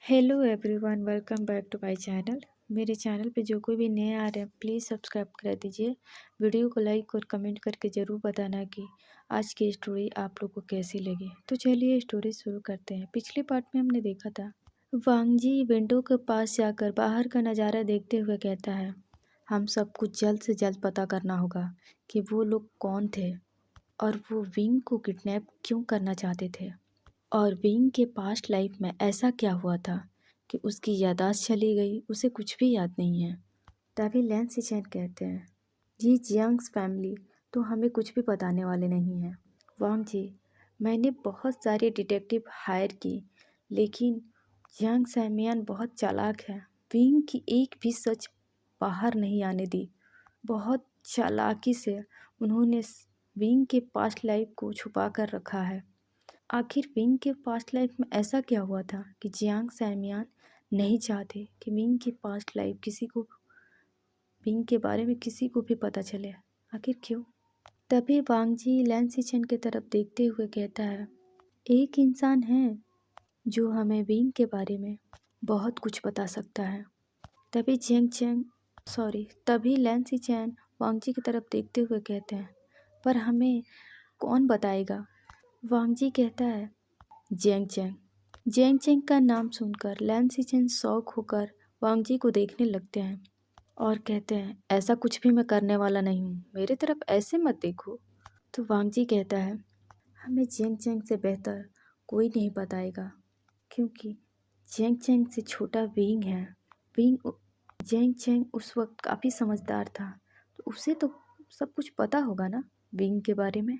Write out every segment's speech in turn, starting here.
Hello everyone, welcome back to my channel. मेरे channel पे जो कोई भी नए आ रहे हैं प्लीज़ सब्सक्राइब कर दीजिए। वीडियो को लाइक और कमेंट करके ज़रूर बताना कि आज की स्टोरी आप लोग को कैसी लगी। तो चलिए स्टोरी शुरू करते हैं। पिछले पार्ट में हमने देखा था वांग जी विंडो के पास जाकर बाहर का नज़ारा देखते हुए कहता है, हम सब कुछ जल्द से जल्द पता करना होगा कि वो लोग कौन थे और वो विंग को किडनैप क्यों करना चाहते थे, और विंग के पास्ट लाइफ में ऐसा क्या हुआ था कि उसकी याददाश्त चली गई, उसे कुछ भी याद नहीं है। तभी लैन सिचेन कहते हैं, जी जियांग्स फैमिली तो हमें कुछ भी बताने वाले नहीं हैं। वांग जी, मैंने बहुत सारे डिटेक्टिव हायर की, लेकिन जियांग सैमियन बहुत चालाक है। विंग की एक भी सच बाहर नहीं आने दी। बहुत चालाकी से उन्होंने विंग के पास्ट लाइफ को छुपा कर रखा है। आखिर विंग के पास्ट लाइफ में ऐसा क्या हुआ था कि जियांग सैमियान नहीं चाहते कि विंग की पास्ट लाइफ विंग के बारे में किसी को भी पता चले। आखिर क्यों? तभी वांग जी लैन सिचेन की तरफ देखते हुए कहता है, एक इंसान है जो हमें विंग के बारे में बहुत कुछ बता सकता है। तभी लैन सिचेन वांग जी की तरफ देखते हुए कहते हैं, पर हमें कौन बताएगा? वांग जी कहता है, जेंग चेंग। जेंग चेंग का नाम सुनकर लैन सिचेन शौक होकर वांग जी को देखने लगते हैं और कहते हैं, ऐसा कुछ भी मैं करने वाला नहीं हूँ, मेरे तरफ ऐसे मत देखो। तो वांग जी कहता है, हमें जेंग चेंग से बेहतर कोई नहीं बताएगा, क्योंकि जेंग चेंग से छोटा विंग है। जेंग चेंग उस वक्त काफ़ी समझदार था, तो उसे तो सब कुछ पता होगा ना विंग के बारे में।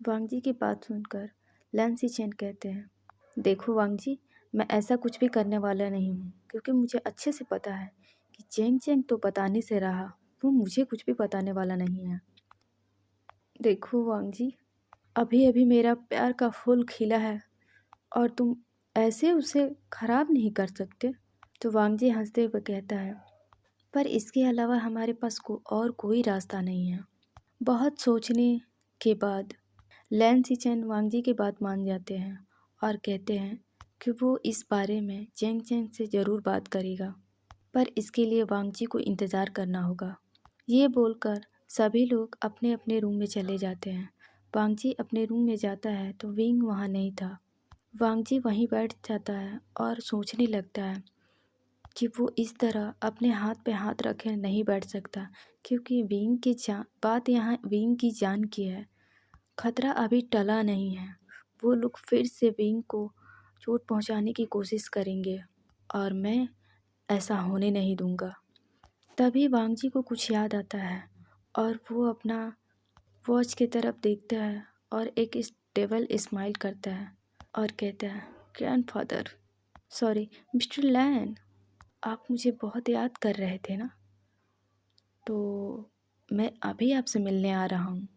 वांग जी की बात सुनकर लैन सिचेन कहते हैं, देखो वांग जी, मैं ऐसा कुछ भी करने वाला नहीं हूँ, क्योंकि मुझे अच्छे से पता है कि जेंग चेंग तो बताने से रहा, वो मुझे कुछ भी बताने वाला नहीं है। देखो वांग जी, अभी अभी मेरा प्यार का फूल खिला है और तुम ऐसे उसे खराब नहीं कर सकते। तो वांग जी हंसते हुए कहता है, पर इसके अलावा हमारे पास और कोई रास्ता नहीं है। बहुत सोचने के बाद लैन सिचेन वांग जी की बात मान जाते हैं और कहते हैं कि वो इस बारे में जेंग चेंग से ज़रूर बात करेगा, पर इसके लिए वांग जी को इंतज़ार करना होगा। ये बोलकर सभी लोग अपने अपने रूम में चले जाते हैं। वांग जी अपने रूम में जाता है तो विंग वहाँ नहीं था। वांग जी वहीं बैठ जाता है और सोचने लगता है कि वो इस तरह अपने हाथ पे हाथ रखे नहीं बैठ सकता, क्योंकि बात यहाँ विंग की जान की है। खतरा अभी टला नहीं है। वो लोग फिर से विंग को चोट पहुंचाने की कोशिश करेंगे और मैं ऐसा होने नहीं दूंगा। तभी वांग जी को कुछ याद आता है और वो अपना वॉच की तरफ देखता है और एक डेवल स्माइल करता है और कहता है, ग्रैंडफादर, सॉरी मिस्टर लैन, आप मुझे बहुत याद कर रहे थे ना? तो मैं अभी आपसे मिलने आ रहा हूँ।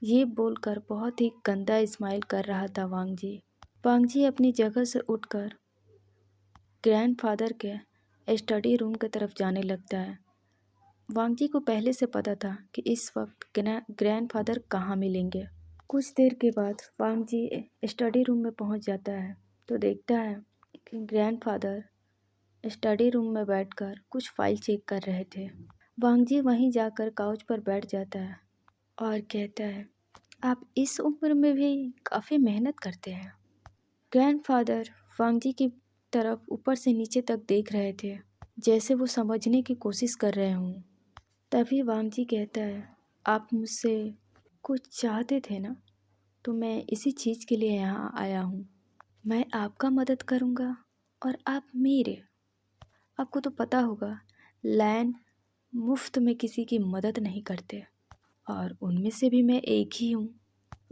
ये बोलकर बहुत ही गंदा स्माइल कर रहा था वांग जी। वांग जी अपनी जगह से उठकर ग्रैंडफादर के स्टडी रूम की तरफ जाने लगता है। वांग जी को पहले से पता था कि इस वक्त ग्रैंडफादर कहाँ मिलेंगे। कुछ देर के बाद वांग जी स्टडी रूम में पहुँच जाता है तो देखता है कि ग्रैंडफादर स्टडी रूम में बैठकर कुछ फाइल चेक कर रहे थे। वांग जी वहीं जाकर काउच पर बैठ जाता है और कहता है, आप इस उम्र में भी काफ़ी मेहनत करते हैं। ग्रैंडफादर वांग जी की तरफ ऊपर से नीचे तक देख रहे थे, जैसे वो समझने की कोशिश कर रहे हों। तभी वांग जी कहता है, आप मुझसे कुछ चाहते थे ना, तो मैं इसी चीज़ के लिए यहाँ आया हूँ। मैं आपका मदद करूँगा और आप मेरे। आपको तो पता होगा, लैन मुफ्त में किसी की मदद नहीं करते, और उनमें से भी मैं एक ही हूँ।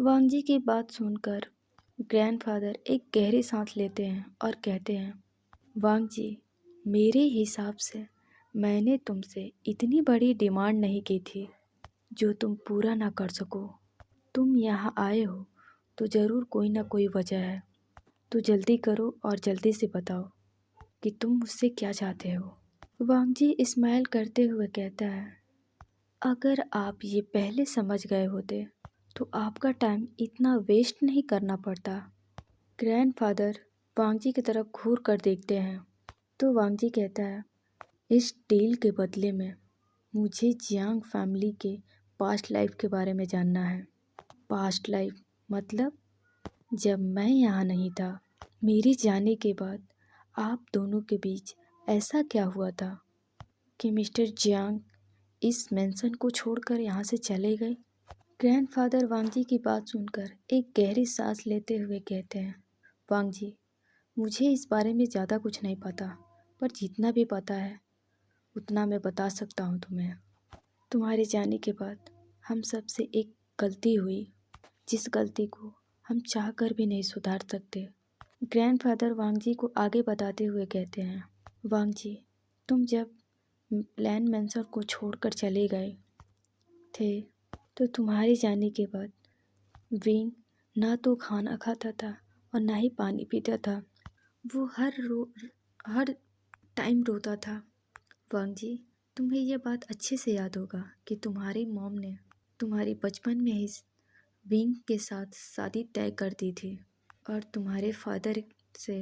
वांग जी की बात सुनकर ग्रैंडफादर एक गहरी सांस लेते हैं और कहते हैं, वांग जी, मेरे हिसाब से मैंने तुमसे इतनी बड़ी डिमांड नहीं की थी जो तुम पूरा ना कर सको। तुम यहाँ आए हो तो ज़रूर कोई ना कोई वजह है। तो जल्दी करो और जल्दी से बताओ कि तुम मुझसे क्या चाहते हो। वांग जी स्माइल करते हुए कहता है, अगर आप ये पहले समझ गए होते तो आपका टाइम इतना वेस्ट नहीं करना पड़ता। ग्रैंडफादर वांग जी की तरफ घूर कर देखते हैं तो वांगजी कहता है, इस डील के बदले में मुझे जियांग फैमिली के पास्ट लाइफ के बारे में जानना है। पास्ट लाइफ मतलब जब मैं यहाँ नहीं था, मेरे जाने के बाद आप दोनों के बीच ऐसा क्या हुआ था कि मिस्टर जियांग इस मेंशन को छोड़कर यहाँ से चले गए। ग्रैंडफादर वांगजी की बात सुनकर एक गहरी सांस लेते हुए कहते हैं, वांगजी, मुझे इस बारे में ज़्यादा कुछ नहीं पता, पर जितना भी पता है उतना मैं बता सकता हूँ तुम्हें। तुम्हारे जाने के बाद हम सब से एक गलती हुई, जिस गलती को हम चाहकर भी नहीं सुधार सकते। ग्रैंडफादर वांगजी को आगे बताते हुए कहते हैं, वांगजी, तुम जब लैंड मैंसन को छोड़कर चले गए थे तो तुम्हारे जाने के बाद विंग ना तो खाना खाता था और ना ही पानी पीता था। वो हर टाइम रोता था। वांगजी, तुम्हें यह बात अच्छे से याद होगा कि तुम्हारी मॉम ने तुम्हारी बचपन में ही विंग के साथ शादी तय कर दी थी और तुम्हारे फादर से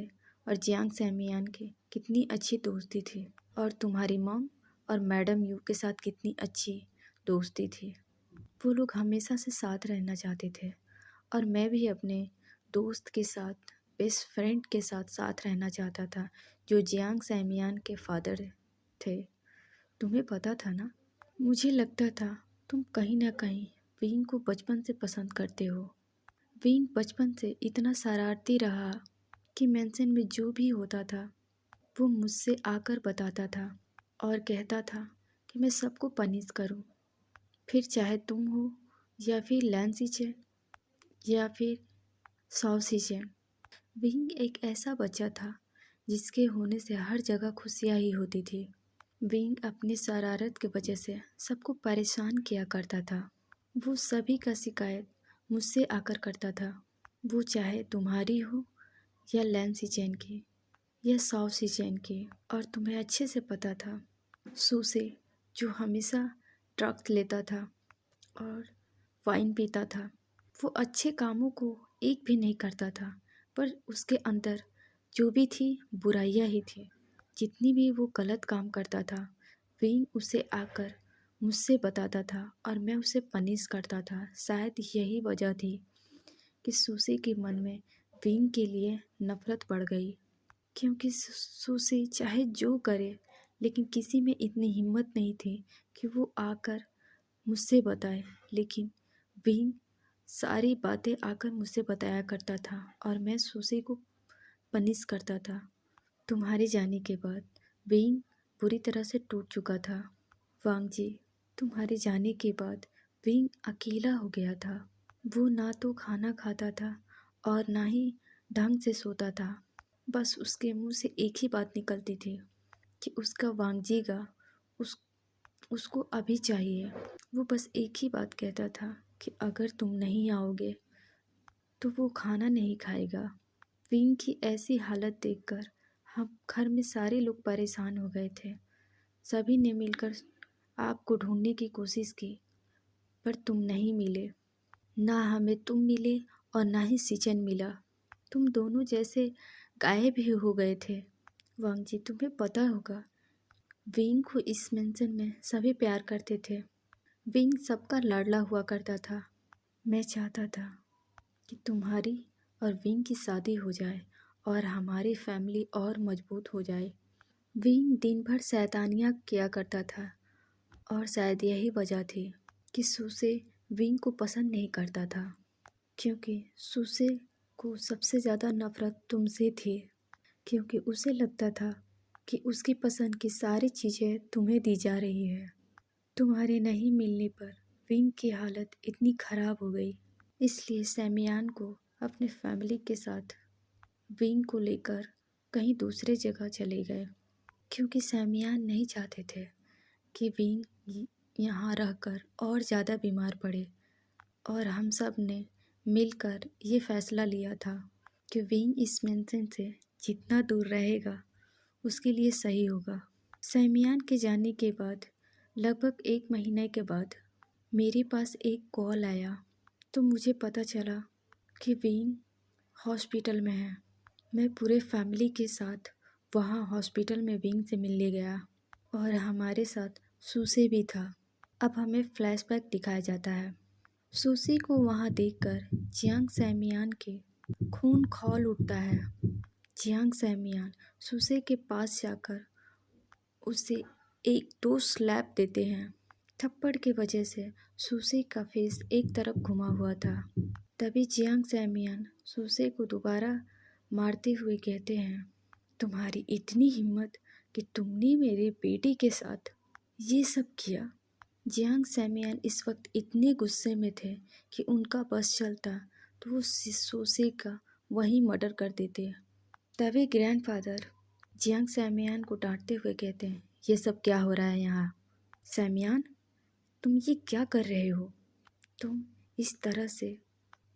और जियांग सैमियान की कितनी अच्छी दोस्ती थी और तुम्हारी मॉम और मैडम यू के साथ कितनी अच्छी दोस्ती थी। वो लोग हमेशा से साथ रहना चाहते थे और मैं भी अपने दोस्त के साथ, बेस्ट फ्रेंड के साथ साथ रहना चाहता था जो जियांग सैमियान के फादर थे। तुम्हें पता था ना? मुझे लगता था तुम कहीं ना कहीं विंग को बचपन से पसंद करते हो। विंग बचपन से इतना शरारती रहा कि मेंशन में जो भी होता था वो मुझसे आकर बताता था और कहता था कि मैं सबको पनिश करूं, फिर चाहे तुम हो या फिर लैन सीचेन या फिर सौ सीचेन। विंग एक ऐसा बच्चा था जिसके होने से हर जगह खुशियाँ ही होती थी। विंग अपनी शरारत की वजह से सबको परेशान किया करता था। वो सभी का शिकायत मुझसे आकर करता था, वो चाहे तुम्हारी हो या लैन सीचेन की या सौ सीचेन की। और तुम्हें अच्छे से पता था सूसे जो हमेशा ड्रग्स लेता था और वाइन पीता था, वो अच्छे कामों को एक भी नहीं करता था, पर उसके अंदर जो भी थी बुराइयां ही थी। जितनी भी वो गलत काम करता था विंग उसे आकर मुझसे बताता था और मैं उसे पनिश करता था। शायद यही वजह थी कि सूसी के मन में विंग के लिए नफरत बढ़ गई, क्योंकि सूसी चाहे जो करे लेकिन किसी में इतनी हिम्मत नहीं थी कि वो आकर मुझसे बताए। लेकिन विंग सारी बातें आकर मुझसे बताया करता था और मैं सूसी को पनिश करता था। तुम्हारे जाने के बाद विंग पूरी तरह से टूट चुका था। वांगजी, तुम्हारे जाने के बाद विंग अकेला हो गया था। वो ना तो खाना खाता था और ना ही ढंग से सोता था। बस उसके मुंह से एक ही बात निकलती थी कि उसका वांगजी का उसको अभी चाहिए। वो बस एक ही बात कहता था कि अगर तुम नहीं आओगे तो वो खाना नहीं खाएगा। विंग की ऐसी हालत देखकर हम घर में सारे लोग परेशान हो गए थे। सभी ने मिलकर आपको ढूंढने की कोशिश की, पर तुम नहीं मिले। ना हमें तुम मिले और ना ही सीजन मिला। तुम दोनों जैसे गायब ही हो गए थे। वांगजी, तुम्हें पता होगा विंग को इस मेंशन में सभी प्यार करते थे। विंग सबका लाडला हुआ करता था। मैं चाहता था कि तुम्हारी और विंग की शादी हो जाए और हमारी फैमिली और मजबूत हो जाए। विंग दिन भर शैतानियाँ किया करता था और शायद यही वजह थी कि सूसे विंग को पसंद नहीं करता था, क्योंकि सूसे को सबसे ज़्यादा नफ़रत तुमसे थी, क्योंकि उसे लगता था कि उसकी पसंद की सारी चीज़ें तुम्हें दी जा रही है। तुम्हारे नहीं मिलने पर विंग की हालत इतनी ख़राब हो गई, इसलिए सैमियान को अपने फैमिली के साथ विंग को लेकर कहीं दूसरे जगह चले गए, क्योंकि सैमियान नहीं चाहते थे कि विंग यहाँ रहकर और ज़्यादा बीमार पड़े। और हम सब ने मिलकर ये फ़ैसला लिया था कि विंग इस मेंशन से जितना दूर रहेगा उसके लिए सही होगा। सैमियान के जाने के बाद लगभग 1 महीने के बाद मेरे पास एक कॉल आया, तो मुझे पता चला कि विंग हॉस्पिटल में है। मैं पूरे फैमिली के साथ वहाँ हॉस्पिटल में विंग से मिलने गया और हमारे साथ सूसे भी था। अब हमें फ्लैशबैक दिखाया जाता है। सूसी को वहाँ देखकर जियांग सैमियान के खून खौल उठता है। जियांग सैमियान सूसे के पास जाकर उसे एक दो स्लैप देते हैं। थप्पड़ की वजह से सूसे का फेस एक तरफ घुमा हुआ था। तभी जियांग सैमियान सूसे को दोबारा मारते हुए कहते हैं, तुम्हारी इतनी हिम्मत कि तुमने मेरे बेटे के साथ ये सब किया। जियांग सैमियान इस वक्त इतने गुस्से में थे कि उनका बस चलता तो वो सूसे का वहीं मर्डर कर देते। तभी ग्रैंडफादर जियांग सैमियान को डांटते हुए कहते हैं, ये सब क्या हो रहा है यहाँ? सैमियान, तुम ये क्या कर रहे हो? तुम इस तरह से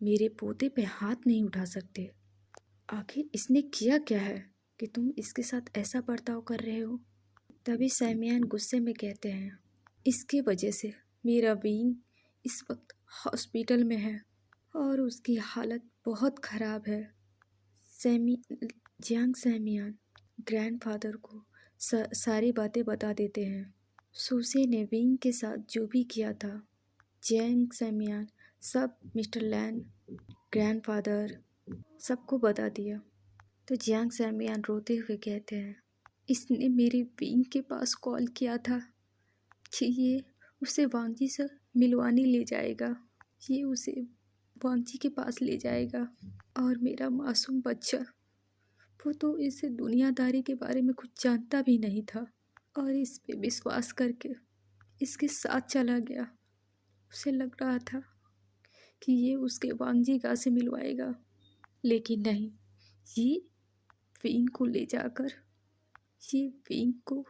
मेरे पोते पे हाथ नहीं उठा सकते। आखिर इसने किया क्या है कि तुम इसके साथ ऐसा बर्ताव कर रहे हो? तभी सैमियान गुस्से में कहते हैं, इसके वजह से मेरा विंग इस वक्त हॉस्पिटल में है और उसकी हालत बहुत ख़राब है। जियांग सैमियान ग्रैंडफादर को सारी बातें बता देते हैं। सूसे ने विंग के साथ जो भी किया था, जियांग सैमियान सब मिस्टर लैन, ग्रैंडफादर सबको बता दिया। तो जियांग सैमियान रोते हुए कहते हैं, इसने मेरे विंग के पास कॉल किया था कि ये उसे वांगजी से मिलवाने ले जाएगा, ये उसे वांगजी के पास ले जाएगा और मेरा मासूम बच्चा, वो तो इसे दुनियादारी के बारे में कुछ जानता भी नहीं था और इस पे विश्वास करके इसके साथ चला गया। उसे लग रहा था कि ये उसके वांगजी का से मिलवाएगा, लेकिन नहीं, ये विंग को ले जाकर ये विंग को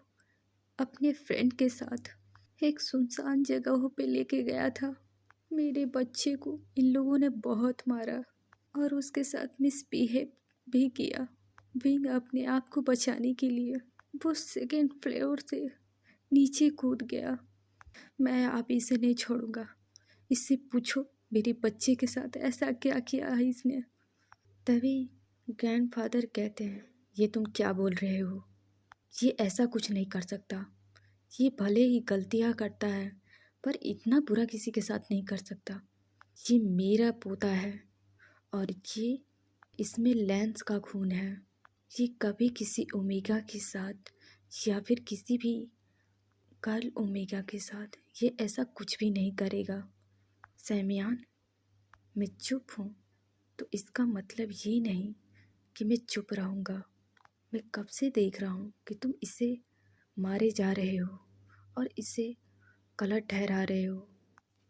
अपने फ्रेंड के साथ एक सुनसान जगहों पे लेके गया था। मेरे बच्चे को इन लोगों ने बहुत मारा और उसके साथ मिसबिहेव भी किया। विंग अपने आप को बचाने के लिए वो सेकेंड फ्लोर से नीचे कूद गया। मैं आप इसे नहीं छोड़ूंगा, इससे पूछो मेरे बच्चे के साथ ऐसा क्या किया है इसने। तभी ग्रैंडफादर कहते हैं, ये तुम क्या बोल रहे हो? ये ऐसा कुछ नहीं कर सकता। ये भले ही गलतियाँ करता है पर इतना बुरा किसी के साथ नहीं कर सकता। ये मेरा पोता है और ये इसमें लैंस का खून है। ये कभी किसी ओमेगा के साथ या फिर किसी भी कर्ल ओमेगा के साथ ये ऐसा कुछ भी नहीं करेगा। सैमियान, मैं चुप हूँ तो इसका मतलब ये नहीं कि मैं चुप रहूँगा। मैं कब से देख रहा हूँ कि तुम इसे मारे जा रहे हो और इसे गलत ठहरा रहे हो,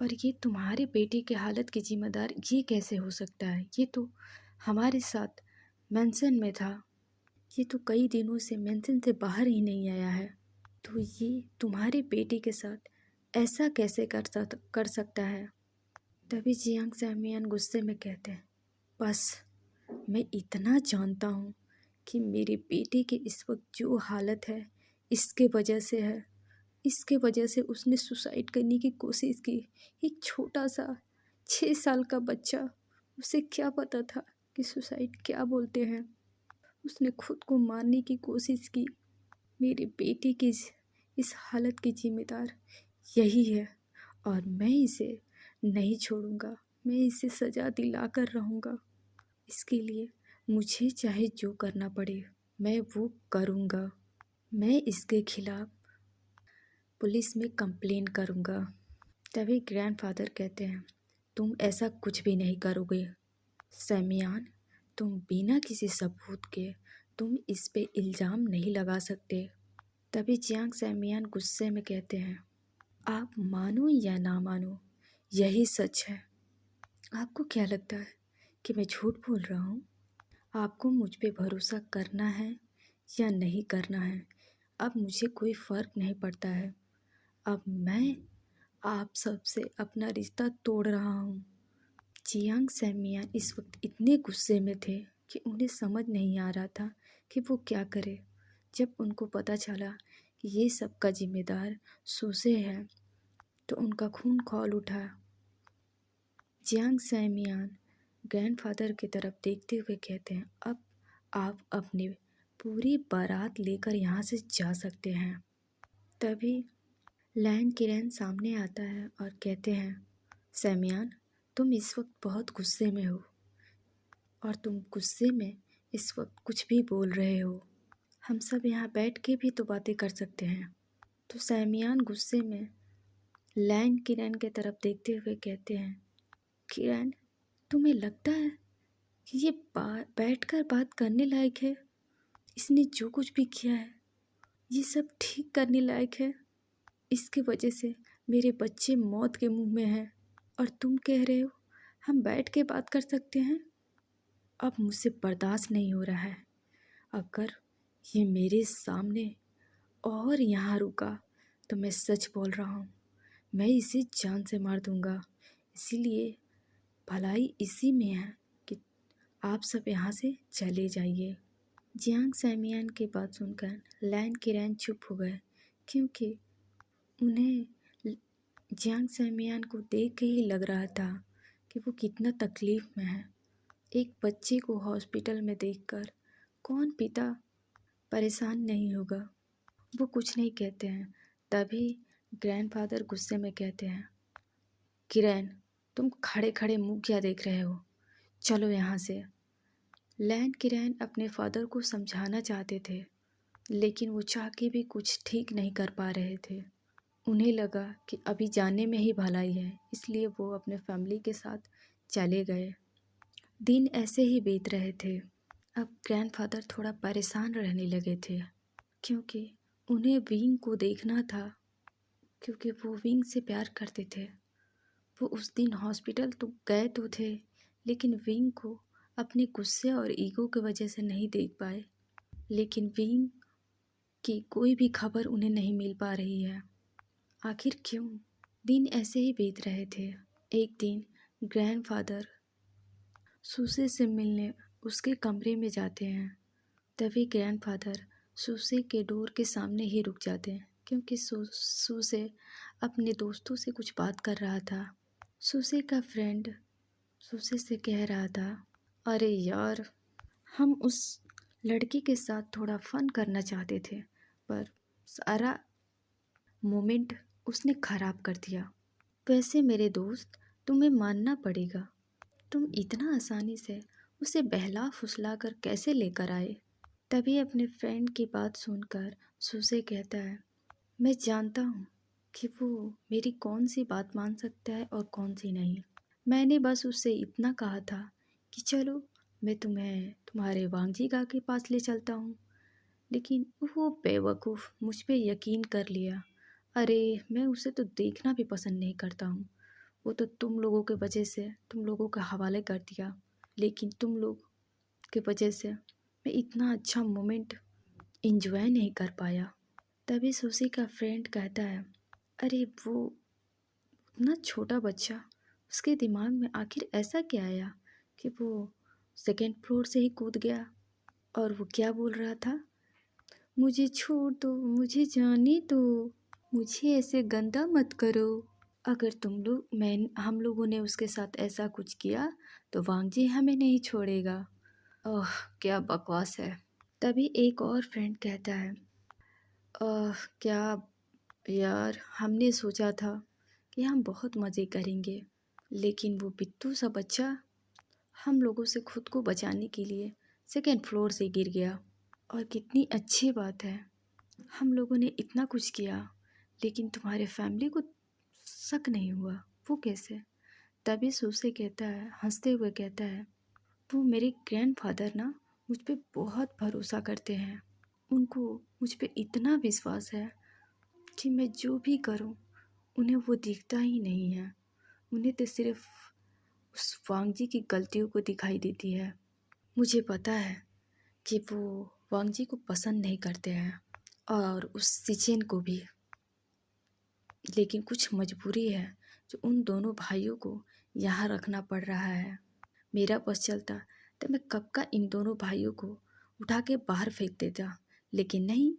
पर ये तुम्हारे बेटे की हालत की जिम्मेदार ये कैसे हो सकता है? ये तो हमारे साथ मेंशन में था, ये तो कई दिनों से मेंशन से बाहर ही नहीं आया है, तो ये तुम्हारे बेटे के साथ ऐसा कैसे कर सकता है? तभी जियांग सैमियान गुस्से में कहते हैं, बस मैं इतना जानता हूँ कि मेरे बेटे की इस वक्त जो हालत है इसके वजह से है। इसके वजह से उसने सुसाइड करने की कोशिश की। एक छोटा सा 6 साल का बच्चा, उसे क्या पता था कि सुसाइड क्या बोलते हैं। उसने खुद को मारने की कोशिश की। मेरे बेटे की इस हालत की जिम्मेदार यही है और मैं इसे नहीं छोड़ूंगा। मैं इसे सज़ा दिला कर रहूँगा। इसके लिए मुझे चाहे जो करना पड़े मैं वो करूँगा। मैं इसके खिलाफ पुलिस में कंप्लेन करूँगा। तभी ग्रैंडफादर कहते हैं, तुम ऐसा कुछ भी नहीं करोगे सैमियान। तुम बिना किसी सबूत के तुम इस पे इल्ज़ाम नहीं लगा सकते। तभी जियांग सैमियान गुस्से में कहते हैं, आप मानो या ना मानो यही सच है। आपको क्या लगता है कि मैं झूठ बोल रहा हूँ? आपको मुझ पे भरोसा करना है या नहीं करना है, अब मुझे कोई फ़र्क नहीं पड़ता है। अब मैं आप सबसे अपना रिश्ता तोड़ रहा हूँ। जियांग सैमियान इस वक्त इतने गुस्से में थे कि उन्हें समझ नहीं आ रहा था कि वो क्या करे। जब उनको पता चला कि ये सब का जिम्मेदार सूसे है तो उनका खून खौल उठा। जियांग सैमियान ग्रैंडफादर की तरफ देखते हुए कहते हैं, अब आप अपने पूरी बारात लेकर यहाँ से जा सकते हैं। तभी लैन किरण सामने आता है और कहते हैं, सैमियान, तुम इस वक्त बहुत गुस्से में हो और तुम गुस्से में इस वक्त कुछ भी बोल रहे हो। हम सब यहाँ बैठ के भी तो बातें कर सकते हैं। तो सैमियान गुस्से में लैन किरण के तरफ देखते हुए कहते हैं, किरण, तुम्हें लगता है कि ये बैठकर बात करने लायक है? इसने जो कुछ भी किया है ये सब ठीक करने लायक है? इसके वजह से मेरे बच्चे मौत के मुंह में हैं और तुम कह रहे हो हम बैठ के बात कर सकते हैं? अब मुझसे बर्दाश्त नहीं हो रहा है। अगर ये मेरे सामने और यहाँ रुका तो मैं सच बोल रहा हूँ, मैं इसे जान से मार दूँगा। इसीलिए भलाई इसी में है कि आप सब यहाँ से चले जाइए। जियांग सैमियान की बात सुनकर लैन किरण चुप हो गए, क्योंकि उन्हें जियांग सैमियान को देख के ही लग रहा था कि वो कितना तकलीफ़ में है। एक बच्चे को हॉस्पिटल में देखकर कौन पिता परेशान नहीं होगा। वो कुछ नहीं कहते हैं। तभी ग्रैंडफादर गुस्से में कहते हैं, किरण, तुम खड़े खड़े मुँह क्या देख रहे हो? चलो यहाँ से। लैन किरण अपने फादर को समझाना चाहते थे, लेकिन वो चाह के भी कुछ ठीक नहीं कर पा रहे थे। उन्हें लगा कि अभी जाने में ही भलाई है, इसलिए वो अपने फैमिली के साथ चले गए। दिन ऐसे ही बीत रहे थे। अब ग्रैंडफादर थोड़ा परेशान रहने लगे थे, क्योंकि उन्हें विंग को देखना था, क्योंकि वो विंग से प्यार करते थे। वो उस दिन हॉस्पिटल तो गए तो थे, लेकिन विंग को अपने गुस्से और ईगो की वजह से नहीं देख पाए। लेकिन विंग की कोई भी खबर उन्हें नहीं मिल पा रही है। आखिर क्यों? दिन ऐसे ही बीत रहे थे। एक दिन ग्रैंडफादर सुसे से मिलने उसके कमरे में जाते हैं। तभी ग्रैंडफादर सुसे के डोर के सामने ही रुक जाते हैं, क्योंकि सुसे अपने दोस्तों से कुछ बात कर रहा था। सुसे का फ्रेंड सुसे से कह रहा था, अरे यार, हम उस लड़की के साथ थोड़ा फन करना चाहते थे, पर सारा मोमेंट उसने ख़राब कर दिया। वैसे मेरे दोस्त, तुम्हें मानना पड़ेगा, तुम इतना आसानी से उसे बहला फुसला कर कैसे लेकर आए? तभी अपने फ्रेंड की बात सुनकर सुसे कहता है, मैं जानता हूँ कि वो मेरी कौन सी बात मान सकता है और कौन सी नहीं। मैंने बस उससे इतना कहा था कि चलो मैं तुम्हें तुम्हारे वांगजी का के पास ले चलता हूँ, लेकिन वो बेवकूफ़ मुझ पे यकीन कर लिया। अरे, मैं उसे तो देखना भी पसंद नहीं करता हूँ। वो तो तुम लोगों के वजह से तुम लोगों के हवाले कर दिया, लेकिन तुम लोग के वजह से मैं इतना अच्छा मोमेंट एंजॉय नहीं कर पाया। तभी सुसी का फ्रेंड कहता है, अरे वो उतना छोटा बच्चा, उसके दिमाग में आखिर ऐसा क्या आया कि वो सेकेंड फ्लोर से ही कूद गया? और वो क्या बोल रहा था, मुझे छोड़ दो, मुझे जाने दो, मुझे ऐसे गंदा मत करो। अगर हम लोगों ने उसके साथ ऐसा कुछ किया तो वांगजी हमें नहीं छोड़ेगा। ओह, क्या बकवास है। तभी एक और फ्रेंड कहता है, क्या यार, हमने सोचा था कि हम बहुत मज़े करेंगे, लेकिन वो बिट्टू सा बच्चा हम लोगों से खुद को बचाने के लिए सेकेंड फ्लोर से गिर गया। और कितनी अच्छी बात है, हम लोगों ने इतना कुछ किया, लेकिन तुम्हारे फैमिली को शक नहीं हुआ। वो कैसे? तभी सुसे कहता है, हंसते हुए कहता है, वो मेरे ग्रैंडफादर ना मुझ पे बहुत भरोसा करते हैं। उनको मुझ पे इतना विश्वास है कि मैं जो भी करूं उन्हें वो दिखता ही नहीं है। उन्हें तो सिर्फ उस वांगजी की गलतियों को दिखाई देती है। मुझे पता है कि वो वांगजी को पसंद नहीं करते हैं और उस सिचेन को भी, लेकिन कुछ मजबूरी है जो उन दोनों भाइयों को यहाँ रखना पड़ रहा है। मेरा बस चलता तो मैं कब का इन दोनों भाइयों को उठा के बाहर फेंक देता, लेकिन नहीं,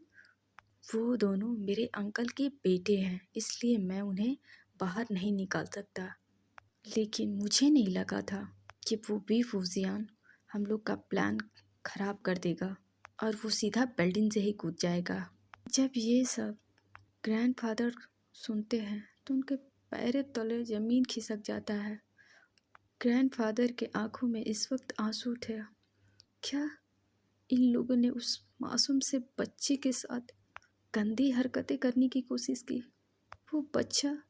वो दोनों मेरे अंकल के बेटे हैं, इसलिए मैं उन्हें बाहर नहीं निकाल सकता। लेकिन मुझे नहीं लगा था कि वो भी फूजियान हम लोग का प्लान ख़राब कर देगा। और वो सीधा बिल्डिंग से ही कूद जाएगा। जब ये सब ग्रैंडफादर सुनते हैं तो उनके पैर तले ज़मीन खिसक जाता है। ग्रैंडफादर के आंखों में इस वक्त आंसू थे। क्या इन लोगों ने उस मासूम से बच्चे के साथ गंदी हरकतें करने की कोशिश की? वो बच्चा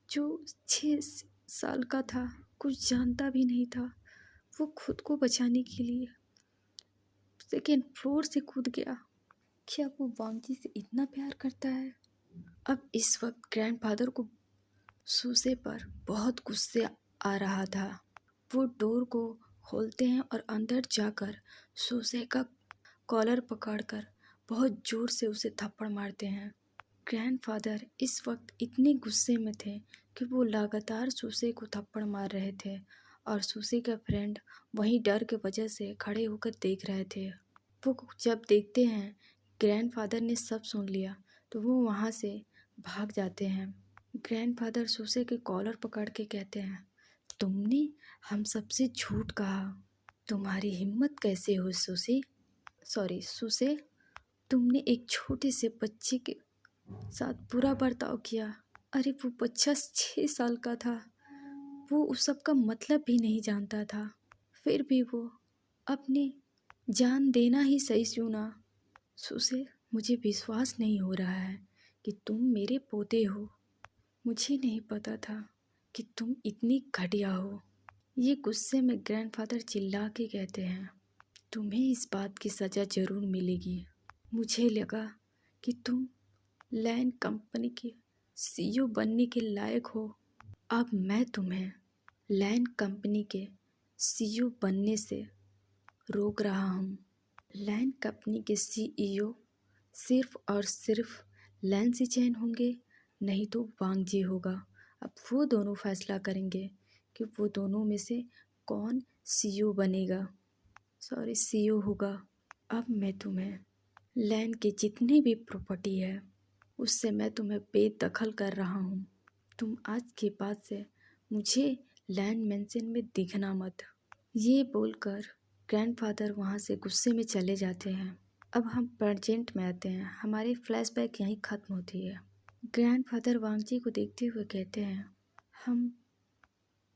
जो 6 साल का था, कुछ जानता भी नहीं था, वो खुद को बचाने के लिए सेकेंड फ्लोर से कूद गया। क्या वो वांगजी से इतना प्यार करता है? अब इस वक्त ग्रैंडफादर को सूसे पर बहुत गुस्से आ रहा था। वो डोर को खोलते हैं और अंदर जाकर सूसे का कॉलर पकड़कर बहुत जोर से उसे थप्पड़ मारते हैं। ग्रैंडफादर इस वक्त इतने गुस्से में थे कि वो लगातार सूसे को थप्पड़ मार रहे थे और सूसे का फ्रेंड वहीं डर के वजह से खड़े होकर देख रहे थे। वो जब देखते हैं ग्रैंडफादर ने सब सुन लिया तो वो वहाँ से भाग जाते हैं। ग्रैंडफादर सूसे के कॉलर पकड़ के कहते हैं, तुमने हम सबसे झूठ कहा। तुम्हारी हिम्मत कैसे हो सूसे, तुमने एक छोटे से बच्चे के साथ बुरा बर्ताव किया। अरे वो बच्चा 6 साल का था, वो उस सब का मतलब भी नहीं जानता था, फिर भी वो अपनी जान देना ही सही चुना। सूसे, मुझे विश्वास नहीं हो रहा है कि तुम मेरे पोते हो। मुझे नहीं पता था कि तुम इतनी घटिया हो। ये गुस्से में ग्रैंडफादर चिल्ला के कहते हैं, तुम्हें इस बात की सज़ा ज़रूर मिलेगी। मुझे लगा कि तुम लैंड कंपनी के सीईओ बनने के लायक हो। अब मैं तुम्हें लैंड कंपनी के सीईओ बनने से रोक रहा हूँ। लैंड कंपनी के सीईओ सिर्फ और सिर्फ लैंसी चैन होंगे, नहीं तो वांगजी होगा। अब वो दोनों फैसला करेंगे कि वो दोनों में से कौन सीईओ होगा। अब मैं तुम्हें लैंड के जितने भी प्रॉपर्टी है उससे मैं तुम्हें बेदखल कर रहा हूँ। तुम आज के बाद से मुझे लैंड मेंशन में दिखना मत। ये बोलकर ग्रैंडफादर वहाँ से गुस्से में चले जाते हैं। अब हम प्रेजेंट में आते हैं। हमारी फ्लैशबैक यहीं ख़त्म होती है। ग्रैंडफादर वांगजी को देखते हुए कहते हैं,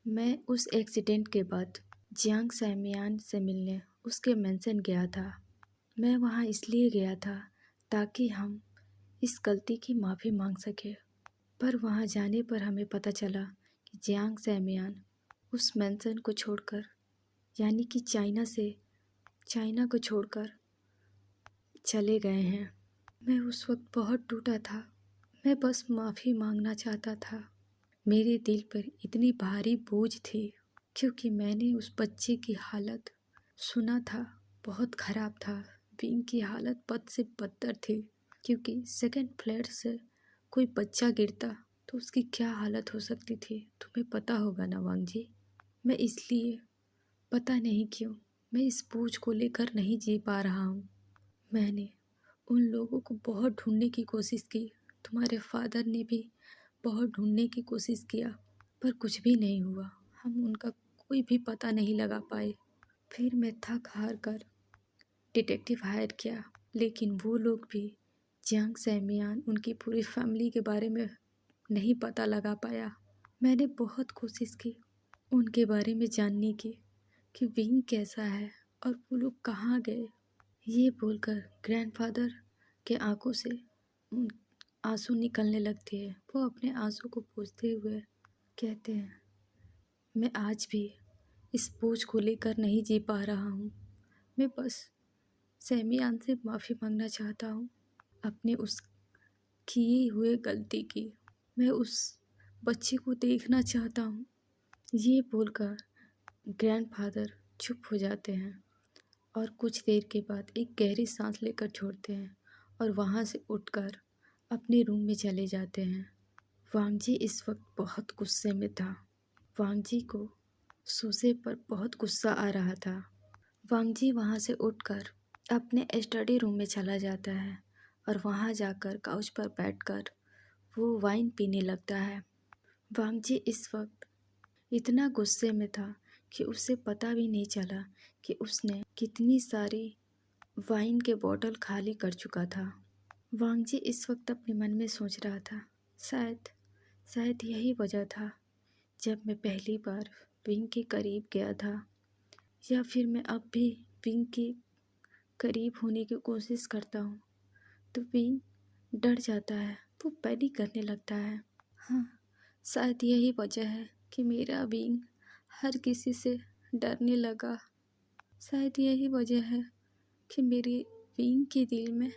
मैं उस एक्सीडेंट के बाद जियांग सैमियान से मिलने उसके मेंशन गया था। मैं वहाँ इसलिए गया था ताकि हम इस गलती की माफ़ी मांग सके। पर वहाँ जाने पर हमें पता चला कि जियांग सैमियान उस मेंशन को छोड़कर, यानी कि चाइना को छोड़कर चले गए हैं। मैं उस वक्त बहुत टूटा था। मैं बस माफ़ी मांगना चाहता था। मेरे दिल पर इतनी भारी बोझ थी क्योंकि मैंने उस बच्चे की हालत सुना था, बहुत ख़राब था। विंग की हालत बद से बदतर थी क्योंकि सेकंड फ्लोर से कोई बच्चा गिरता तो उसकी क्या हालत हो सकती थी, तुम्हें पता होगा ना वांगजी। मैं इसलिए पता नहीं क्यों मैं इस बोझ को लेकर नहीं जी पा रहा हूँ। मैंने उन लोगों को बहुत ढूंढने की कोशिश की, तुम्हारे फादर ने भी बहुत ढूंढने की कोशिश किया, पर कुछ भी नहीं हुआ। हम उनका कोई भी पता नहीं लगा पाए। फिर मैं थक हार कर डिटेक्टिव हायर किया, लेकिन वो लोग भी जियांग सैमियान उनकी पूरी फैमिली के बारे में नहीं पता लगा पाया। मैंने बहुत कोशिश की उनके बारे में जानने की कि विंग कैसा है और वो लोग कहाँ गए। ये बोलकर ग्रैंडफादर के आंखों से आंसू निकलने लगते हैं। वो अपने आंसू को पोंछते हुए कहते हैं, मैं आज भी इस बोझ को लेकर नहीं जी पा रहा हूँ। मैं बस सैमियान से माफ़ी मांगना चाहता हूँ अपने उस किए हुए गलती की। मैं उस बच्चे को देखना चाहता हूँ। ये बोलकर ग्रैंडफादर चुप हो जाते हैं और कुछ देर के बाद एक गहरी सांस लेकर छोड़ते हैं और वहाँ से उठकर अपने रूम में चले जाते हैं। वांगजी इस वक्त बहुत गुस्से में था। वांगजी को सूसे पर बहुत गुस्सा आ रहा था। वांगजी वहाँ से उठकर अपने स्टडी रूम में चला जाता है और वहाँ जाकर काउच पर बैठकर वो वाइन पीने लगता है। वांगजी इस वक्त इतना गुस्से में था कि उसे पता भी नहीं चला कि उसने कितनी सारी वाइन के बोतल खाली कर चुका था। वांगजी इस वक्त अपने मन में सोच रहा था, शायद यही वजह था जब मैं पहली बार विंग के करीब गया था, या फिर मैं अब भी विंग के करीब होने की कोशिश करता हूँ तो विंग डर जाता है, वो पैनिक करने लगता है। हाँ, शायद यही वजह है कि मेरा विंग हर किसी से डरने लगा। शायद यही वजह है कि मेरे विंग के दिल में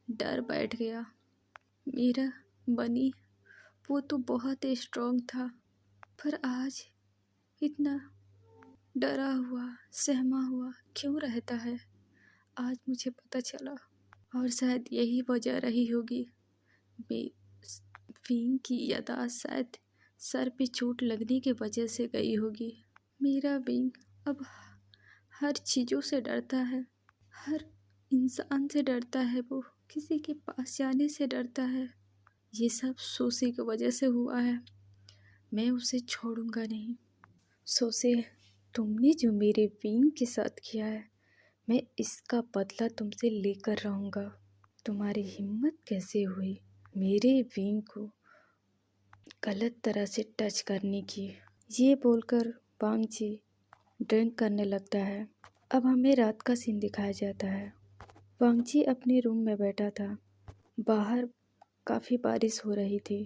डर बैठ गया। मेरा बनी वो तो बहुत ही स्ट्रॉन्ग था, पर आज इतना डरा हुआ सहमा हुआ क्यों रहता है, आज मुझे पता चला। और शायद यही वजह रही होगी, विंग की यादाश्त शायद सर पे चोट लगने की वजह से गई होगी। मेरा विंग अब हर चीज़ों से डरता है, हर इंसान से डरता है, वो किसी के पास जाने से डरता है। ये सब सोसी की वजह से हुआ है। मैं उसे छोड़ूंगा नहीं। सोसे, तुमने जो मेरे विंग के साथ किया है, मैं इसका बदला तुमसे लेकर रहूँगा। तुम्हारी हिम्मत कैसे हुई मेरे विंग को गलत तरह से टच करने की। ये बोलकर वांगजी ड्रिंक करने लगता है। अब हमें रात का सीन दिखाया जाता है। वांगजी अपने रूम में बैठा था। बाहर काफ़ी बारिश हो रही थी।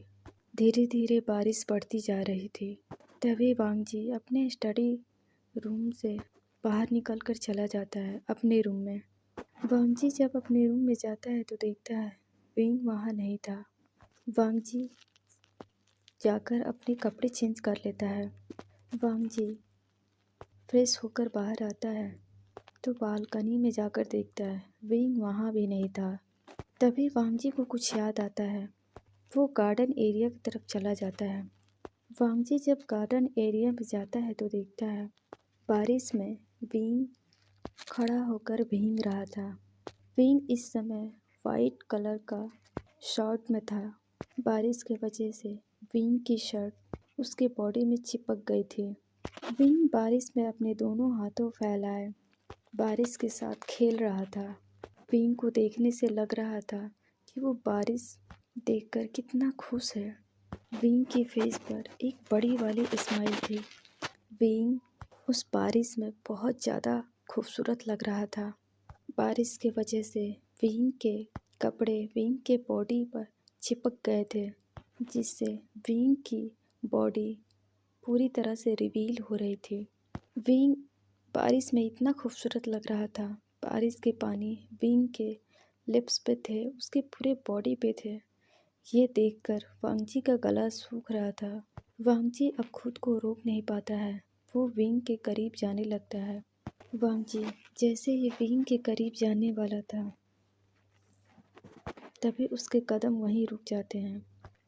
धीरे धीरे बारिश बढ़ती जा रही थी। तभी वांगजी अपने स्टडी रूम से बाहर निकलकर चला जाता है अपने रूम में। वांगजी जब अपने रूम में जाता है तो देखता है विंग वहाँ नहीं था। वांगजी जाकर अपने कपड़े चेंज कर लेता है। वांगजी फ्रेश होकर बाहर आता है तो बालकनी में जाकर देखता है विंग वहाँ भी नहीं था। तभी वांगजी को कुछ याद आता है। वो गार्डन एरिया की तरफ चला जाता है। वांगजी जब गार्डन एरिया में जाता है तो देखता है बारिश में विंग खड़ा होकर भीग रहा था। विंग इस समय वाइट कलर का शर्ट में था। बारिश की वजह से विंग की शर्ट उसके बॉडी में चिपक गई थी। विंग बारिश में अपने दोनों हाथों फैलाए बारिश के साथ खेल रहा था। विंग को देखने से लग रहा था कि वो बारिश देखकर कितना खुश है। विंग के फेस पर एक बड़ी वाली स्माइल थी। विंग उस बारिश में बहुत ज़्यादा खूबसूरत लग रहा था। बारिश की वजह से विंग के कपड़े विंग के बॉडी पर चिपक गए थे, जिससे विंग की बॉडी पूरी तरह से रिवील हो रही थी। विंग बारिश में इतना खूबसूरत लग रहा था। बारिश के पानी विंग के लिप्स पे थे, उसके पूरे बॉडी पे थे। ये देखकर वांगजी का गला सूख रहा था। वांगजी अब खुद को रोक नहीं पाता है। वो विंग के करीब जाने लगता है। वांगजी जैसे ही विंग के करीब जाने वाला था, तभी उसके कदम वहीं रुक जाते हैं।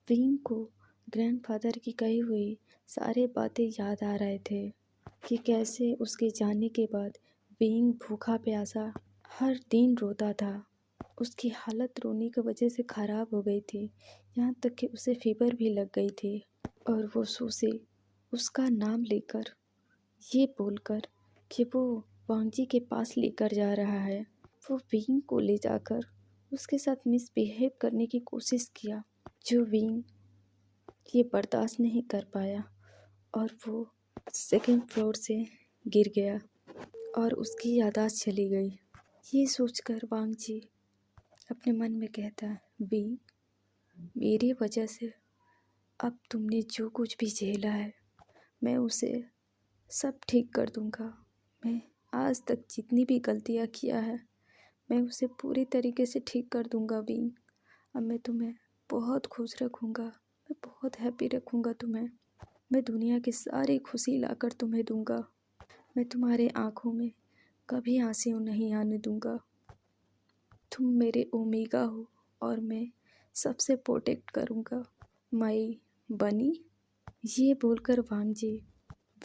विंग को ग्रैंडफादर की कही हुई सारी बातें याद आ रहे थे कि कैसे उसके जाने के बाद विंग भूखा प्यासा हर दिन रोता था। उसकी हालत रोने की वजह से ख़राब हो गई थी, यहाँ तक कि उसे फीवर भी लग गई थी। और वो सूसे उसका नाम लेकर ये बोलकर कि वो वांगजी के पास लेकर जा रहा है, वो विंग को ले जाकर उसके साथ मिसबिहेव करने की कोशिश किया, जो विंग ये बर्दाश्त नहीं कर पाया और वो सेकंड फ्लोर से गिर गया और उसकी यादाश्त चली गई। ये सोचकर वांगजी अपने मन में कहता है, विंग, मेरी वजह से अब तुमने जो कुछ भी झेला है, मैं उसे सब ठीक कर दूंगा। मैं आज तक जितनी भी गलतियाँ किया है, मैं उसे पूरी तरीके से ठीक कर दूंगा विंग। अब मैं तुम्हें बहुत खुश रखूँगा, मैं बहुत हैप्पी रखूँगा तुम्हें। मैं दुनिया की सारी खुशी लाकर तुम्हें दूंगा। मैं तुम्हारे आँखों में कभी आंसू नहीं आने दूंगा। तुम मेरे ओमेगा हो और मैं सबसे प्रोटेक्ट करूँगा, माई बनी। ये बोलकर वांगजी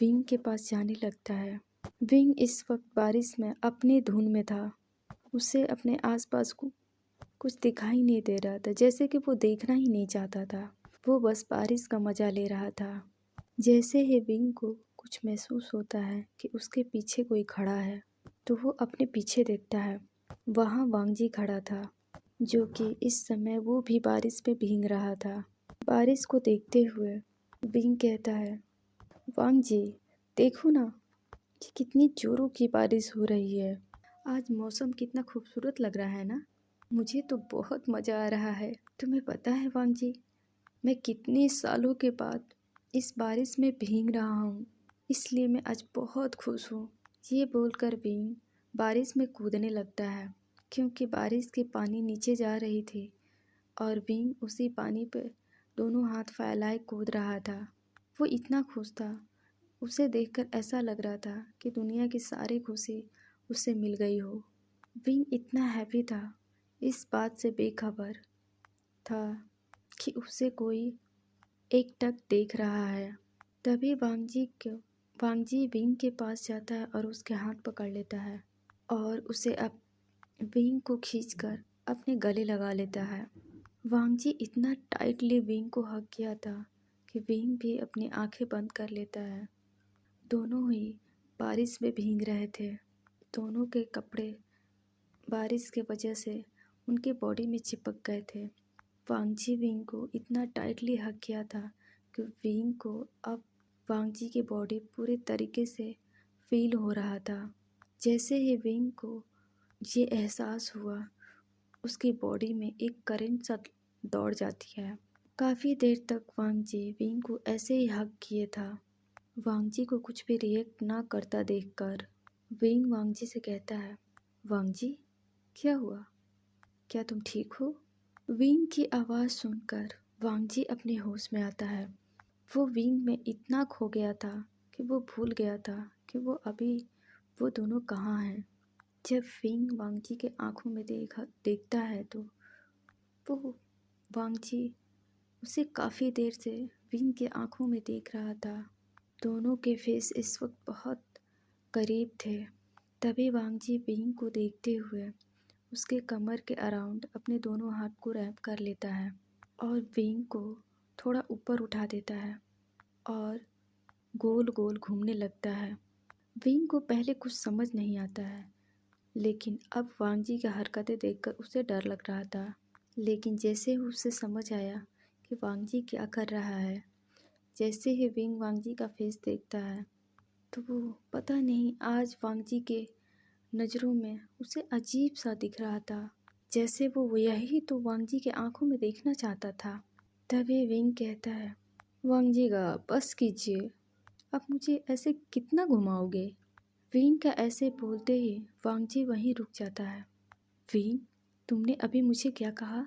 विंग के पास जाने लगता है। विंग इस वक्त बारिश में अपनी धुन में था। उसे अपने आसपास को कुछ दिखाई नहीं दे रहा था, जैसे कि वो देखना ही नहीं चाहता था। वो बस बारिश का मज़ा ले रहा था। जैसे ही विंग को कुछ महसूस होता है कि उसके पीछे कोई खड़ा है, तो वो अपने पीछे देखता है। वहाँ वांगजी खड़ा था, जो कि इस समय वो भी बारिश में भीग रहा था। बारिश को देखते हुए विंग कहता है, वांगजी देखो ना, कि कितनी जोरों की बारिश हो रही है। आज मौसम कितना खूबसूरत लग रहा है ना। मुझे तो बहुत मज़ा आ रहा है। तुम्हें पता है वांगजी, मैं कितने सालों के बाद इस बारिश में भीग रहा हूँ, इसलिए मैं आज बहुत खुश हूँ। ये बोलकर विंग बारिश में कूदने लगता है, क्योंकि बारिश के पानी नीचे जा रही थी और विंग उसी पानी पर दोनों हाथ फैलाए कूद रहा था। वो इतना खुश था, उसे देखकर ऐसा लग रहा था कि दुनिया की सारी खुशी उसे मिल गई हो। विंग इतना हैप्पी था, इस बात से बेखबर था कि उसे कोई एकटक देख रहा है। तभी वांगजी विंग के पास जाता है और उसके हाथ पकड़ लेता है और उसे अब विंग को खींचकर अपने गले लगा लेता है। वांगजी इतना टाइटली विंग को हग किया था कि विंग भी अपनी आंखें बंद कर लेता है। दोनों ही बारिश में भीग रहे थे। दोनों के कपड़े बारिश के वजह से उनके बॉडी में चिपक गए थे। वांगजी विंग को इतना टाइटली हग किया था कि विंग को अब वांगजी की बॉडी पूरे तरीके से फील हो रहा था। जैसे ही विंग को ये एहसास हुआ, उसकी बॉडी में एक करंट सा दौड़ जाती है। काफ़ी देर तक वांगजी विंग को ऐसे ही हग किए था। वांगजी को कुछ भी रिएक्ट ना करता देखकर विंग वांगजी से कहता है, वांगजी क्या हुआ, क्या तुम ठीक हो? विंग की आवाज़ सुनकर वांगजी अपने होश में आता है। वो विंग में इतना खो गया था कि वो भूल गया था कि वो दोनों कहाँ हैं। जब विंग वांगजी के आंखों में देखता है तो वो वांगजी उसे काफ़ी देर से विंग के आंखों में देख रहा था। दोनों के फेस इस वक्त बहुत करीब थे। तभी वांगजी विंग को देखते हुए उसके कमर के अराउंड अपने दोनों हाथ को रैप कर लेता है और विंग को थोड़ा ऊपर उठा देता है और गोल गोल घूमने लगता है। विंग को पहले कुछ समझ नहीं आता है, लेकिन अब वांगजी की हरकतें देखकर उसे डर लग रहा था। लेकिन जैसे ही उसे समझ आया कि वांगजी क्या कर रहा है, जैसे ही विंग वांगजी का फेस देखता है, तो वो पता नहीं आज वांगजी के नज़रों में उसे अजीब सा दिख रहा था, जैसे वो यही तो वांगजी के आंखों में देखना चाहता था। तभी विंग कहता है, वांगजी का बस कीजिए, अब मुझे ऐसे कितना घुमाओगे? विंग का ऐसे बोलते ही वांगजी वहीं रुक जाता है। विंग, तुमने अभी मुझे क्या कहा?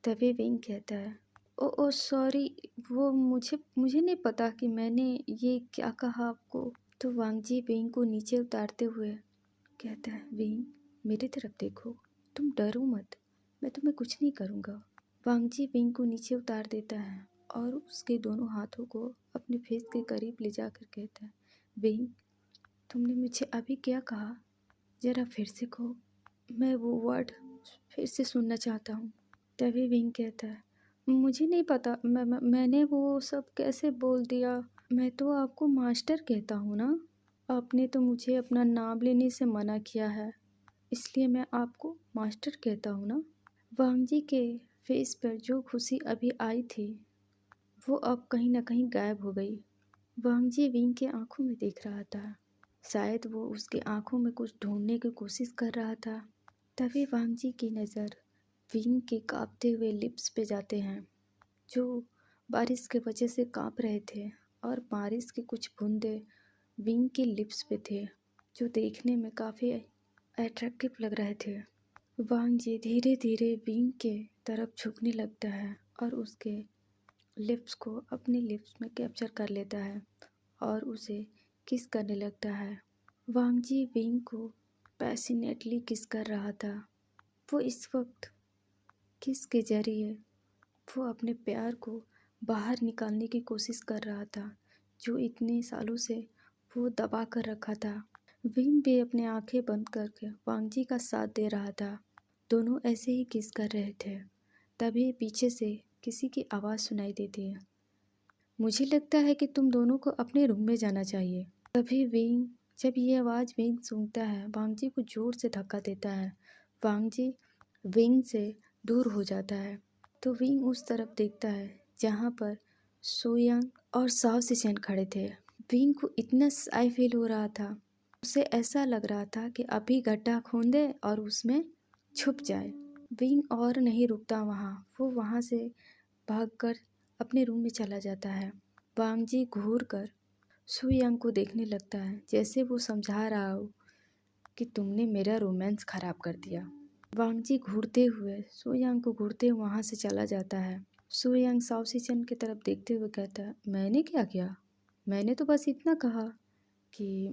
तभी विंग कहता है, ओ सॉरी, वो मुझे नहीं पता कि मैंने ये क्या कहा आपको। तो वांगजी विंग को नीचे उतारते हुए कहता है, विंग मेरी तरफ देखो, तुम डरो मत, मैं तुम्हें कुछ नहीं करूँगा। वांगजी विंग को नीचे उतार देता है और उसके दोनों हाथों को अपने फेस के करीब ले जाकर कहता है, विंग तुमने मुझे अभी क्या कहा, ज़रा फिर से कहो, मैं वो वर्ड फिर से सुनना चाहता हूँ। तभी विंग कहता है, मुझे नहीं पता, मैंने वो सब कैसे बोल दिया, मैं तो आपको मास्टर कहता हूँ ना। आपने तो मुझे अपना नाम लेने से मना किया है, इसलिए मैं आपको मास्टर कहता हूँ ना। वांगजी के फेस पर जो खुशी अभी आई थी, वो अब कहीं ना कहीं गायब हो गई। वांगजी विंग के आंखों में देख रहा था, शायद वो उसके आंखों में कुछ ढूंढने की कोशिश कर रहा था। तभी वांगजी की नज़र विंग के कांपते हुए लिप्स पे जाते हैं, जो बारिश के वजह से कांप रहे थे, और बारिश के कुछ बूंदे विंग के लिप्स पे थे, जो देखने में काफ़ी अट्रैक्टिव लग रहे थे। वांगजी धीरे धीरे विंग के तरफ झुकने लगता है और उसके लिप्स को अपने लिप्स में कैप्चर कर लेता है और उसे किस करने लगता है। वांगजी विंग को पैशनेटली किस कर रहा था। वो इस वक्त किस के जरिए वो अपने प्यार को बाहर निकालने की कोशिश कर रहा था, जो इतने सालों से वो दबा कर रखा था। विंग भी अपने आंखें बंद करके वांगजी का साथ दे रहा था। दोनों ऐसे ही किस कर रहे थे। तभी पीछे से किसी की आवाज़ सुनाई देती है, मुझे लगता है कि तुम दोनों को अपने रूम में जाना चाहिए। तभी विंग, जब ये आवाज़ विंग सुनता है, वांगजी को जोर से धक्का देता है। वांग जी विंग से दूर हो जाता है तो विंग उस तरफ देखता है जहाँ पर सोयांग और साओ सिचेन खड़े थे। विंग को इतना शाय फील हो रहा था, उसे ऐसा लग रहा था कि अभी गड्ढा खोदे और उसमें छुप जाए। विंग और नहीं रुकता वहाँ, वो वहाँ से भागकर अपने रूम में चला जाता है। वांग जी घूर कर सुयांग को देखने लगता है, जैसे वो समझा रहा हो कि तुमने मेरा रोमांस खराब कर दिया। वांग जी घूरते हुए सुयांग को घूरते वहाँ से चला जाता है। सुयांग साओ सिचेन की तरफ देखते हुए कहता है, मैंने क्या किया? मैंने तो बस इतना कहा कि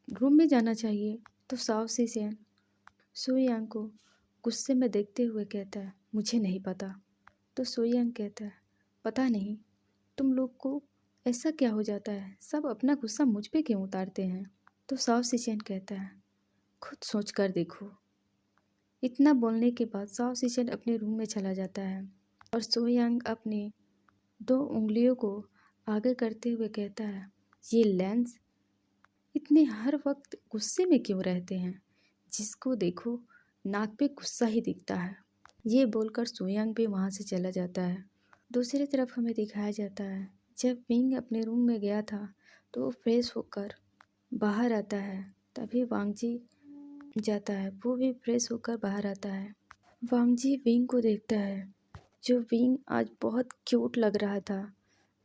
रूम में जाना चाहिए। तो साओ सिचेन सुयांग को गुस्से में देखते हुए कहता है, मुझे नहीं पता। तो सुयांग कहता है, पता नहीं तुम लोग को ऐसा क्या हो जाता है, सब अपना गुस्सा मुझ पे क्यों उतारते हैं? तो साओ सिचेन कहता है, खुद सोच कर देखो। इतना बोलने के बाद साओ सिचेन अपने रूम में चला जाता है और सुयांग अपनी 2 उंगलियों को आगे करते हुए कहता है, ये लेंस इतने हर वक्त गुस्से में क्यों रहते हैं? जिसको देखो नाक पे गुस्सा ही दिखता है। ये बोलकर सुयांग भी वहाँ से चला जाता है। दूसरी तरफ हमें दिखाया जाता है, जब विंग अपने रूम में गया था तो वो फ्रेश होकर बाहर आता है। तभी वांग जी जाता है, वो भी फ्रेश होकर बाहर आता है। वांग जी विंग को देखता है, जो विंग आज बहुत क्यूट लग रहा था।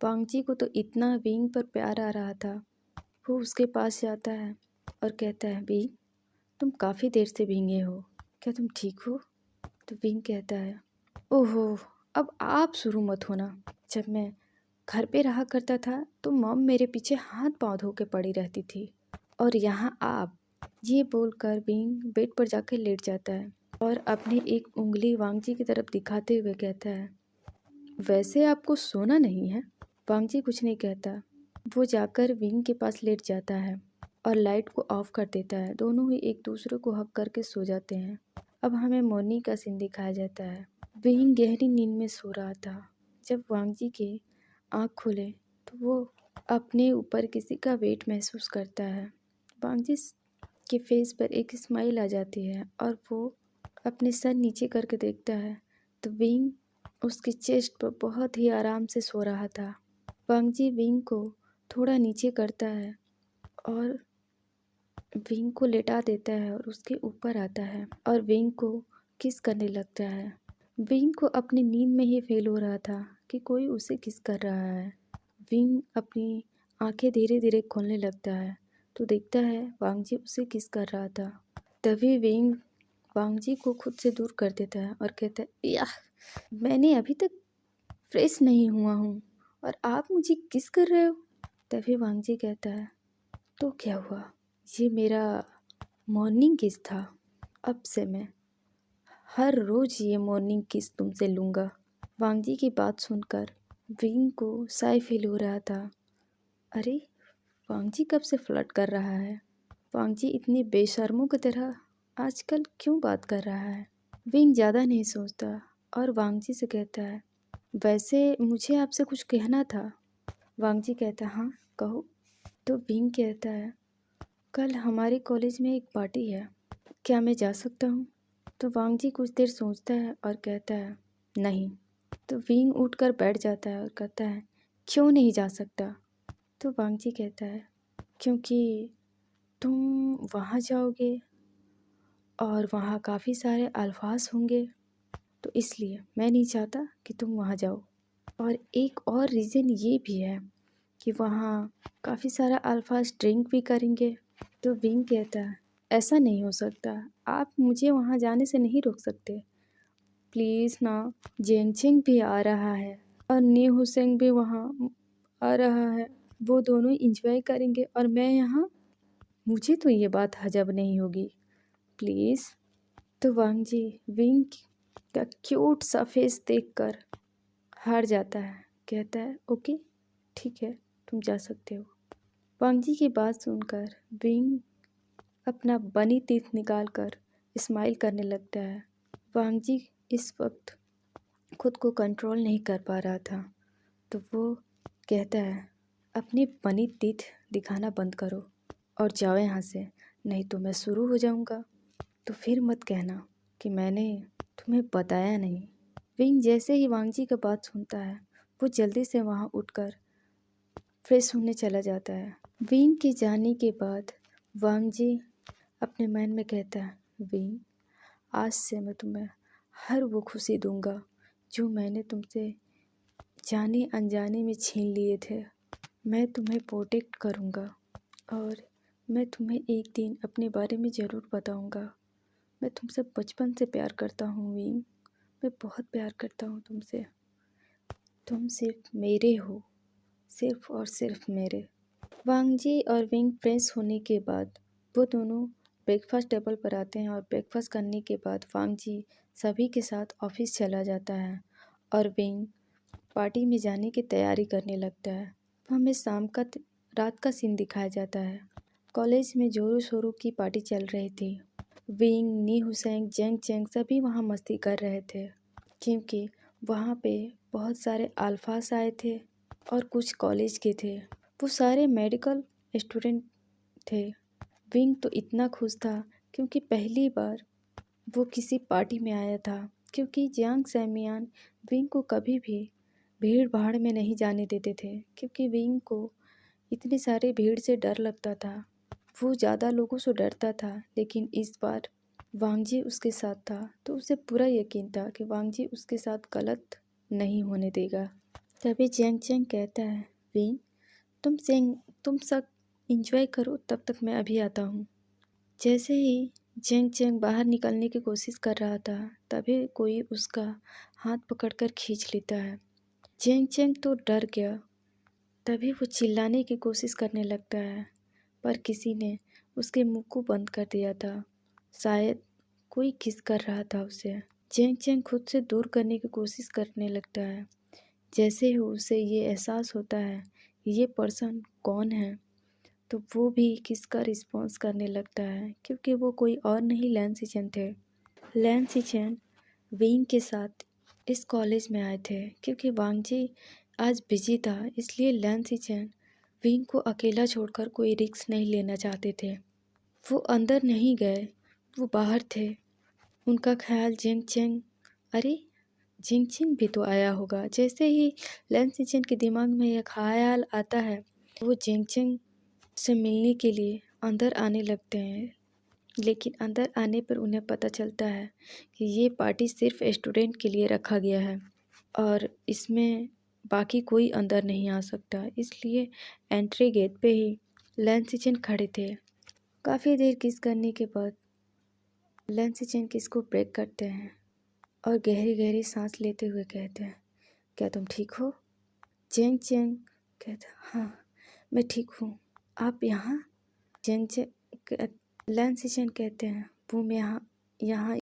वांग जी को तो इतना विंग पर प्यार आ रहा था। वो उसके पास जाता है और कहता है, विंग तुम काफ़ी देर से भीगे हो, क्या तुम ठीक हो? तो विंग कहता है, ओहो अब आप शुरू मत होना। जब मैं घर पे रहा करता था तो मॉम मेरे पीछे हाथ पाँव धो के पड़ी रहती थी, और यहाँ आप। ये बोलकर विंग बेड पर जाकर लेट जाता है और अपनी एक उंगली वांग जी की तरफ दिखाते हुए कहता है, वैसे आपको सोना नहीं है? वांग जी कुछ नहीं कहता। वो जाकर विंग के पास लेट जाता है और लाइट को ऑफ कर देता है। दोनों ही एक दूसरे को हक करके सो जाते हैं। अब हमें मॉर्निंग का सीन दिखाया जाता है। विंग गहरी नींद में सो रहा था। जब वांग जी के आँख खुले तो वो अपने ऊपर किसी का वेट महसूस करता है। वांग जी के फेस पर एक स्माइल आ जाती है और वो अपने सर नीचे करके देखता है तो विंग उसकी चेस्ट पर बहुत ही आराम से सो रहा था। वांग जी विंग को थोड़ा नीचे करता है और विंग को लेटा देता है और उसके ऊपर आता है और विंग को किस करने लगता है। विंग को अपनी नींद में ही फील हो रहा था कि कोई उसे किस कर रहा है। विंग अपनी आंखें धीरे धीरे खोलने लगता है तो देखता है वांग जी उसे किस कर रहा था। तभी विंग वांग जी को खुद से दूर कर देता है और कहता है, याह मैंने अभी तक फ्रेश नहीं हुआ हूँ और आप मुझे किस कर रहे हो? तभी वांग जी कहता है, तो क्या हुआ, ये मेरा मॉर्निंग किस था। अब से मैं हर रोज़ ये मॉर्निंग किस तुमसे लूँगा। वांग जी की बात सुनकर विंग को शाय फील हो रहा था। अरे वांग जी कब से फ्लर्ट कर रहा है? वांग जी इतनी बेशर्मों की तरह आजकल क्यों बात कर रहा है? विंग ज़्यादा नहीं सोचता और वांग जी से कहता है, वैसे मुझे आपसे कुछ कहना था। वांग जी कहता है, हाँ कहो। तो विंग कहता है, कल हमारे कॉलेज में एक पार्टी है, क्या मैं जा सकता हूँ? तो वांग जी कुछ देर सोचता है और कहता है, नहीं। तो विंग उठकर बैठ जाता है और कहता है, क्यों नहीं जा सकता? तो वांग जी कहता है, क्योंकि तुम वहाँ जाओगे और वहाँ काफ़ी सारे अल्फाज होंगे, तो इसलिए मैं नहीं चाहता कि तुम वहाँ जाओ। और एक और रीज़न ये भी है कि वहाँ काफ़ी सारा अल्फाज ड्रिंक भी करेंगे। तो विंग कहता है, ऐसा नहीं हो सकता, आप मुझे वहाँ जाने से नहीं रोक सकते। प्लीज़ ना, जेंगचिंग भी आ रहा है और नी हुसैंग भी वहाँ आ रहा है, वो दोनों इंजॉय करेंगे और मैं यहाँ, मुझे तो ये बात हजम नहीं होगी, प्लीज़। तो वांग जी विंग का क्यूट सा फेस देखकर हार जाता है, कहता है, ओके ठीक है तुम जा सकते हो। वांग जी की बात सुनकर विंग अपना बनी टीथ निकाल कर स्माइल करने लगता है। वांग जी इस वक्त खुद को कंट्रोल नहीं कर पा रहा था तो वो कहता है, अपनी बनी टीथ दिखाना बंद करो और जाओ यहाँ से, नहीं तो मैं शुरू हो जाऊँगा। तो फिर मत कहना कि मैंने तुम्हें बताया नहीं। विंग जैसे ही वांगजी का बात सुनता है वो जल्दी से वहाँ उठकर फ्रेश होने चला जाता है। विंग के जाने के बाद वांगजी अपने मन में कहता है, विंग आज से मैं तुम्हें हर वो खुशी दूंगा जो मैंने तुमसे जाने अनजाने में छीन लिए थे। मैं तुम्हें प्रोटेक्ट करूंगा और मैं तुम्हें एक दिन अपने बारे में ज़रूर बताऊंगा। मैं तुमसे बचपन से प्यार करता हूँ विंग, मैं बहुत प्यार करता हूँ तुमसे। तुम सिर्फ मेरे हो, सिर्फ और सिर्फ मेरे। वांगजी और विंग फ्रेंड्स होने के बाद वो दोनों ब्रेकफास्ट टेबल पर आते हैं और ब्रेकफास्ट करने के बाद वांगजी सभी के साथ ऑफिस चला जाता है और विंग पार्टी में जाने की तैयारी करने लगता है। हमें रात का सीन दिखाया जाता है। कॉलेज में जोरों शोरों की पार्टी चल रही थी। विंग, नी हुसैन, जेंग चेंग सभी वहाँ मस्ती कर रहे थे क्योंकि वहाँ पे बहुत सारे अल्फास आए थे और कुछ कॉलेज के थे। वो सारे मेडिकल स्टूडेंट थे। विंग तो इतना खुश था क्योंकि पहली बार वो किसी पार्टी में आया था, क्योंकि जियांग सैमियान विंग को कभी भी भीड़ भाड़ में नहीं जाने देते थे क्योंकि विंग को इतने सारे भीड़ से डर लगता था। वो ज़्यादा लोगों से डरता था, लेकिन इस बार वांगजी उसके साथ था तो उसे पूरा यकीन था कि वांगजी उसके साथ गलत नहीं होने देगा। तभी जियांग चेंग कहता है, विंग तुम सब इंजॉय करो, तब तक मैं अभी आता हूँ। जैसे ही जियांग चेंग बाहर निकलने की कोशिश कर रहा था तभी कोई उसका हाथ पकड़कर खींच लेता है। जियांग चेंग तो डर गया। तभी वो चिल्लाने की कोशिश करने लगता है पर किसी ने उसके मुंह को बंद कर दिया था। शायद कोई किस कर रहा था उसे। जियांग चेंग खुद से दूर करने की कोशिश करने लगता है। जैसे ही उसे ये एहसास होता है ये पर्सन कौन है तो वो भी किसका रिस्पॉन्स करने लगता है क्योंकि वो कोई और नहीं लैन सिचेन थे। लैन सिचेन विंग के साथ इस कॉलेज में आए थे क्योंकि वांगजी आज बिजी था, इसलिए लैन सिचेन विंग को अकेला छोड़कर कोई रिस्क नहीं लेना चाहते थे। वो अंदर नहीं गए, वो बाहर थे। उनका ख्याल जियांग चेंग, अरे जियांग चेंग भी तो आया होगा। जैसे ही लैन सिचेन के दिमाग में यह ख्याल आता है वो जियांग चेंग से मिलने के लिए अंदर आने लगते हैं, लेकिन अंदर आने पर उन्हें पता चलता है कि ये पार्टी सिर्फ स्टूडेंट के लिए रखा गया है और इसमें बाकी कोई अंदर नहीं आ सकता। इसलिए एंट्री गेट पे ही लैन सिचेन खड़े थे। काफ़ी देर किस करने के बाद लैन सिचेन किस को ब्रेक करते हैं और गहरी गहरी सांस लेते हुए कहते हैं, क्या तुम ठीक हो? जियांग चेंग कहता, हाँ मैं ठीक हूँ, आप यहाँ? जियांग चेंग लैन सिचेन कहते हैं, वो मैं यहाँ